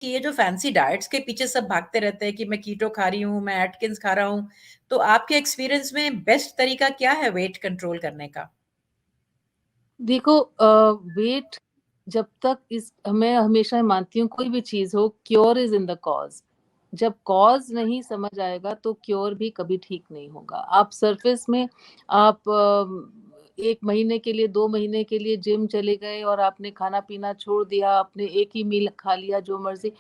कि ये जो फैंसी डाइट्स के पीछे सब भागते रहते हैं कि मैं कीटो खा रही हूँ, मैं एटकिंस खा रहा हूँ, तो आपके एक्सपीरियंस में बेस्ट तरीका क्या है वेट कंट्रोल करने का? देखो, वेट जब तक इस मैं हमेशा मानती हूँ कोई भी चीज हो, cure is in the cause. जब कॉज नहीं समझ आएगा तो क्योर भी कभी ठीक नहीं होगा। आप सरफेस में आप 1 महीने के लिए 2 महीने के लिए जिम चले गए और आपने खाना पीना छोड़ दिया, आपने एक ही मील खा लिया जो मर्जी,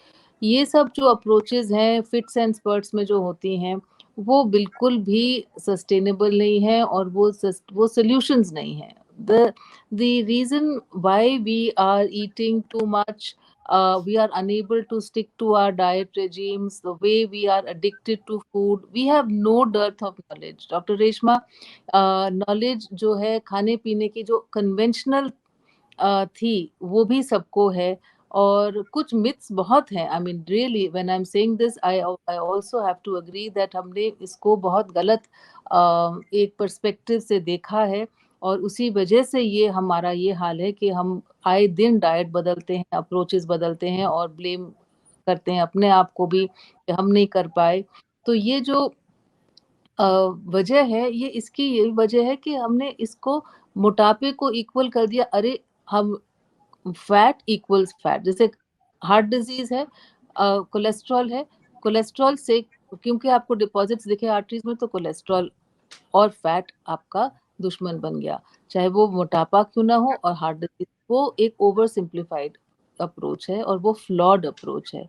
ये सब जो अप्रोचेस हैं फिट्स एंड स्पर्ट्स में जो होती हैं, वो बिल्कुल भी सस्टेनेबल नहीं है और वो सॉल्यूशंस नहीं है। The reason why we are eating too much, we are unable to stick to our diet regimes, the way we are addicted to food, we have no dearth of knowledge. Dr. Reshma, knowledge जो है खाने पीने की जो conventional थी, वो भी सबको है। और कुछ मिथ्स बहुत हैं। I mean really when I am saying this, I I also have to agree that हमने इसको बहुत गलत एक पर्सपेक्टिव से देखा है। और उसी वजह से ये हमारा ये हाल है कि हम आए दिन डाइट बदलते हैं, अप्रोचेस बदलते हैं और ब्लेम करते हैं अपने आप को भी कि हम नहीं कर पाए। तो ये जो अ, वजह है, ये इसकी यही वजह है कि हमने इसको मोटापे को इक्वल कर दिया। अरे, हम फैट इक्वल्स फैट, जैसे हार्ट डिजीज है, कोलेस्ट्रॉल है, कोलेस्ट्रॉल से क्योंकि आपको डिपॉजिट्स दिखे आर्टरीज में, तो कोलेस्ट्रॉल और फैट आपका दुश्मन बन गया, चाहे वो मोटापा क्यों ना हो और हार्ट डिजीज। वो एक ओवर सिंप्लीफाइड अप्रोच है और वो फ्लॉड अप्रोच है।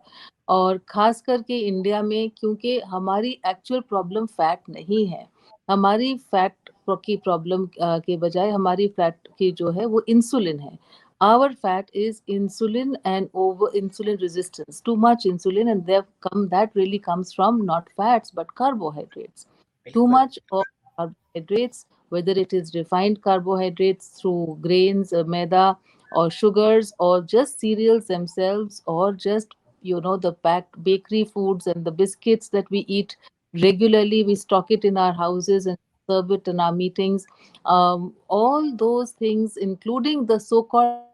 और खास करके इंडिया में, क्योंकि हमारी एक्चुअल प्रॉब्लम फैट नहीं है, हमारी फैट की प्रॉब्लम के बजाय हमारी फैट की जो है वो इंसुलिन है। Our fat is insulin and over insulin resistance, too much insulin, and that really comes from not fats but carbohydrates. Too बिल्कुल। much of carbohydrates, whether it is refined carbohydrates through grains, maida, or sugars, or just cereals themselves, or just the packed bakery foods and the biscuits that we eat regularly. We stock it in our houses and serve it in our meetings. All those things, including the so-called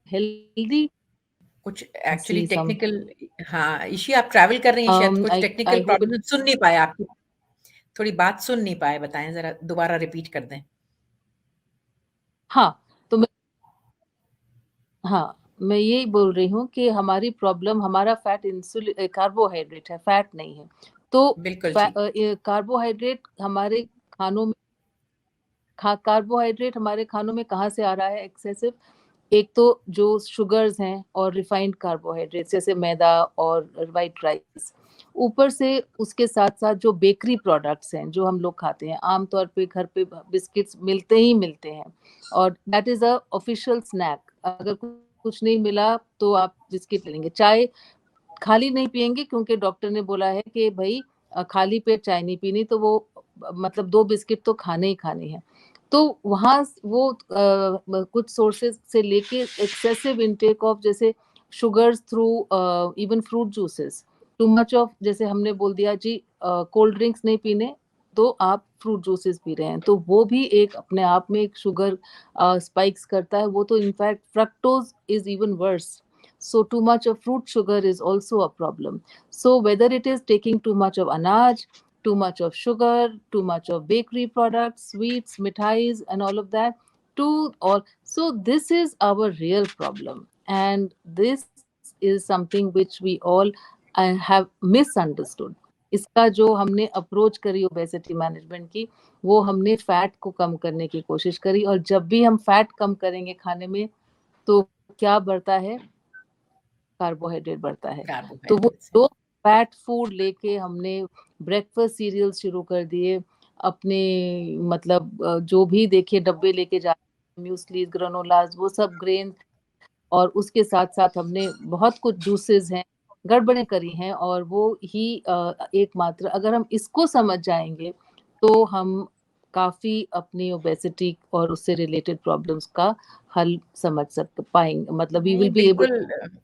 healthy, कुछ I actually see some. Technical, हाँ, इशी आप travel कर रही हैं शायद, कुछ I technical hope it. Problem सुन नहीं पाए आपकी, थोड़ी बात सुन नहीं पाए, बताएं ज़रा दोबारा रिपीट कर दें। हाँ, तो मैं यही बोल रही हूँ कि हमारी प्रॉब्लम, हमारा फैट इंसुलिन कार्बोहाइड्रेट है, फैट नहीं है। तो बिल्कुल जी। कार्बोहाइड्रेट हमारे खानों में कार्बोहाइड्रेट हमारे खानों में कहाँ से आ रहा है एक्सेसिव? एक तो जो शुगर्स हैं और रिफाइंड कार्बोहाइड्रेट्स जैसे मैदा और वाइट राइस, ऊपर से उसके साथ साथ जो बेकरी प्रोडक्ट्स हैं जो हम लोग खाते हैं, आमतौर पे घर पे बिस्किट्स मिलते ही मिलते हैं, और that is a official snack. अगर कुछ नहीं मिला तो आप बिस्किट ले लेंगे। चाय खाली नहीं पियेंगे क्योंकि डॉक्टर ने बोला है कि भाई खाली पेट चाय नहीं पीनी, तो वो मतलब 2 बिस्किट तो खाने ही खाने हैं। तो वहाँ वो कुछ सोर्सेज से लेके एक्सेसिव इनटेक ऑफ जैसे sugars through even fruit juices, too much of, जैसे हमने बोल दिया जी कोल्ड ड्रिंक्स नहीं पीने, तो आप फ्रूट जूसेस पी रहे हैं, तो वो भी एक अपने आप में एक शुगर स्पाइक्स करता है। वो तो in fact fructose is even worse. So too much of fruit sugar is also a problem. So whether it is taking too much of anaj, too much of sugar, too much of bakery products, sweets, mithais, and all of that, so this is our real problem, and this is something which we all have misunderstood. इसका जो हमने approach करी obesity management की, वो हमने fat को कम करने की कोशिश करी, और जब भी हम फैट कम करेंगे खाने में, तो क्या बढ़ता है? कार्बोहाइड्रेट बढ़ता है। तो वो कार्बोहाइड्रेट्स। दो फैट फूड लेके हमने ब्रेकफास्ट सीरियल्स शुरू कर दिए अपने, मतलब जो भी देखिए डब्बे लेके जा, म्यूसली, ग्रानोलाज, वो सब ग्रेन, और उसके साथ साथ हमने बहुत कुछ जूसेस हैं, गड़बड़ें करी हैं, और वो ही एकमात्र, अगर हम इसको समझ जाएंगे तो हम काफी अपनी ओबेसिटी और उससे रिलेटेड प्रॉब्लम्स का हल समझ सकते पाएंगे, मतलब वी नहीं, विल बी एबल। बिल्कुल